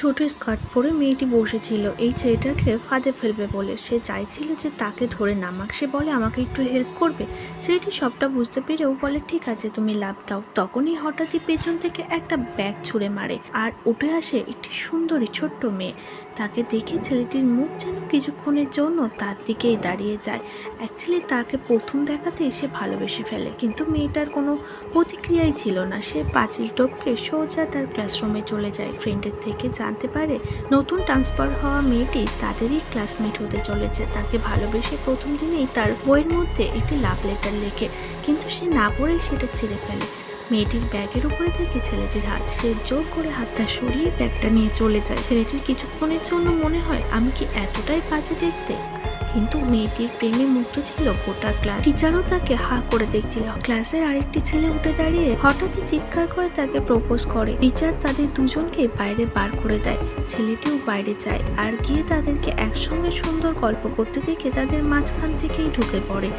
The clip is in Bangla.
ছোট স্কার্ট পরে মেয়েটি বসেছিল এই ছেলেটাকে ফাঁদে ফেলবে বলে। সে চাইছিল যে তাকে ধরে নামাক। সে বলে, আমাকে একটু হেল্প করবে? ছেলেটি সবটা বুঝতে পেরেও বলে, ঠিক আছে, তুমি লাফ দাও। তখনই হঠাৎই পেছন থেকে একটা ব্যাগ ছুঁড়ে মারে আর উঠে আসে একটি সুন্দরী ছোট্ট মেয়ে। তাকে দেখে ছেলেটির মুখ যেন কিছুক্ষণের জন্য তার দিকেই দাঁড়িয়ে যায়। অ্যাকচুয়ালি তাকে প্রথম দেখাতেই সে ভালোবেসে ফেলে, কিন্তু মেয়েটার কোনো প্রতিক্রিয়াই ছিল না। সে পাঁচিল টপকে সোজা তার ক্লাসরুমে চলে যায়। ফ্রেন্ডের থেকে জানতে পারে নতুন ট্রান্সফার হওয়া মেয়েটি তাদেরই ক্লাসমেট হতে চলেছে। তাকে ভালোবেসে প্রথম দিনেই তার বইয়ের মধ্যে একটি লাভ লেটার লেখে, কিন্তু সে না পড়েই সেটা ছিঁড়ে ফেলে। মেয়েটির ব্যাগের উপরে থেকে ছেলেটির হাত। সে জোর করে হাতটা সরিয়ে ব্যাগটা নিয়ে চলে যায়। ছেলেটির কিছুক্ষণের জন্য মনে হয়, আমি কি এতটাই বাজে দেখতে? কিন্তু মেয়েটির প্রেমে মুগ্ধ ছিল গোটা ক্লাস। টিচারও তাকে হা করে দেখছিল। ক্লাসের আরেকটি ছেলে উঠে দাঁড়িয়ে হঠাৎই চিৎকার করে তাকে প্রপোজ করে। টিচার তাদের দুজনকে বাইরে বার করে দেয়। ছেলেটিও বাইরে যায় আর গিয়ে তাদেরকে একসঙ্গে সুন্দর গল্প করতে দেখে তাদের মাঝখান থেকেই ঢুকে পড়ে।